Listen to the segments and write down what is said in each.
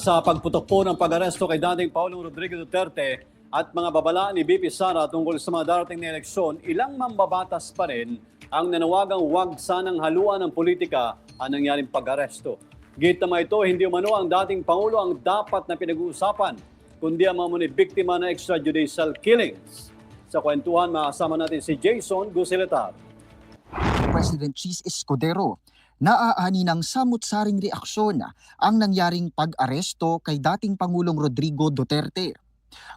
Sa pagputok po ng pag-aresto kay dating Pangulong Rodrigo Duterte at mga babala ni BP Sara tungkol sa mga darating na eleksyon, ilang mambabatas pa rin ang nanawagang huwag sanang haluan ng politika ang nangyaring pag-aresto. Git naman ito, hindi umano ang dating Pangulo ang dapat na pinag-uusapan, kundi ang mga biktima na extrajudicial killings. Sa kwentuhan, makasama natin si Jason Gusiletar. President Cheese Escudero, naaani ng samut-saring reaksyon ang nangyaring pag-aresto kay dating Pangulong Rodrigo Duterte.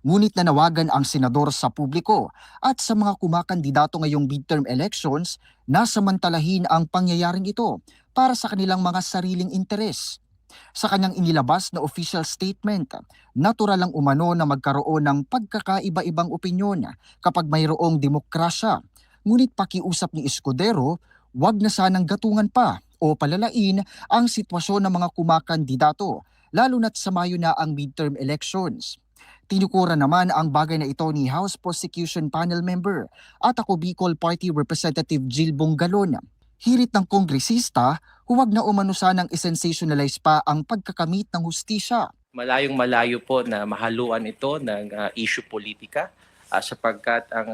Ngunit nanawagan ang senador sa publiko at sa mga kumakandidato ngayong midterm elections na samantalahin ang pangyayaring ito para sa kanilang mga sariling interes. Sa kanyang inilabas na official statement, natural lang umano na magkaroon ng pagkakaiba-ibang opinyon kapag mayroong demokrasya. Ngunit pakiusap ni Escudero, wag na sanang gatungan pa o palalain ang sitwasyon ng mga kumakandidato, lalo na't sa Mayo na ang midterm elections. Tinukura naman ang bagay na ito ni House Prosecution Panel Member at ako Bicol Party Representative Jill Bongalon. Hirit ng kongresista, huwag na umano sanang isensationalize pa ang pagkakamit ng hustisya. Malayong malayo po na mahaluan ito ng issue politika. Sapagkat ang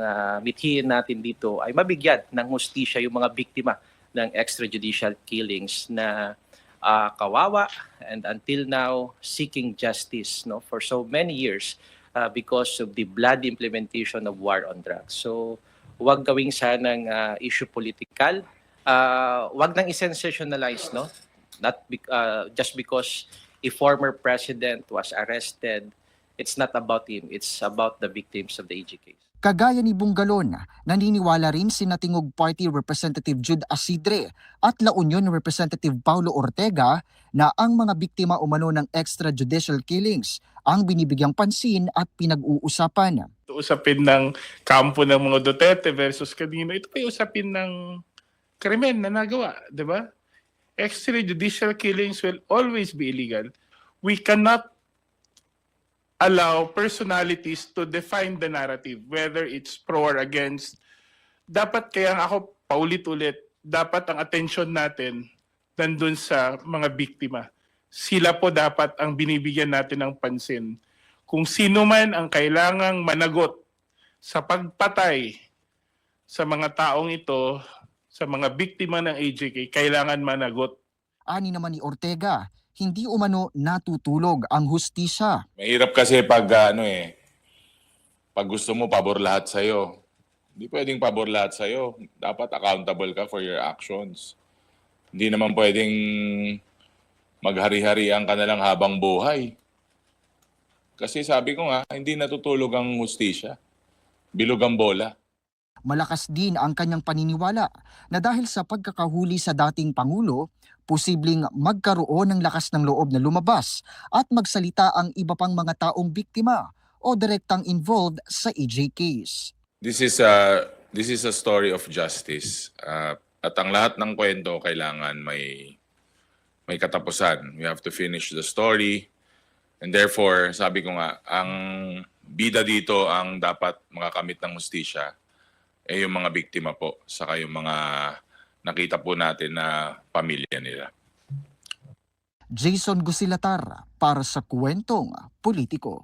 mithiin natin dito ay mabigyan ng hustisya yung mga biktima ng extrajudicial killings na kawawa and until now seeking justice for so many years because of the blood implementation of war on drugs. So huwag gawing sanang issue political, huwag nang i-sensationalize, not just because a former president was arrested. It's not about him, it's about the victims of the AG case. Kagaya ni Bongalon, naniniwala rin si Natingog Party Representative Jude Asidre at La Union Representative Paulo Ortega na ang mga biktima umano ng extrajudicial killings ang binibigyang pansin at pinag-uusapan. Ito usapin ng kampo ng mga Duterte versus kanino. Ito pa yung usapin ng krimen na nagawa, di ba? Extrajudicial killings will always be illegal. We cannot allow personalities to define the narrative, whether it's pro or against. Dapat, kaya ako paulit-ulit, dapat ang attention natin nandun sa mga biktima. Sila po dapat ang binibigyan natin ng pansin. Kung sino man ang kailangang managot sa pagpatay sa mga taong ito, sa mga biktima ng AJK, kailangan managot. Ani naman ni Ortega, hindi umano natutulog ang hustisya. Mahirap kasi pag pag gusto mo pabor lahat sa'yo. Hindi pwedeng pabor lahat sa'yo. Dapat accountable ka for your actions. Hindi naman pwedeng maghari-harian ka na lang habang buhay. Kasi sabi ko nga, hindi natutulog ang hustisya. Bilog ang bola. Malakas din ang kanyang paniniwala na dahil sa pagkakahuli sa dating Pangulo, posibleng magkaroon ng lakas ng loob na lumabas at magsalita ang iba pang mga taong biktima o direktang involved sa AJ case. This is a story of justice. At ang lahat ng kwento kailangan may katapusan. We have to finish the story. And therefore, sabi ko nga, ang bida dito ang dapat makakamit ng hustisya yung mga biktima po, saka yung mga nakita po natin na pamilya nila. Jason Gusilatar para sa Kwentong Politiko.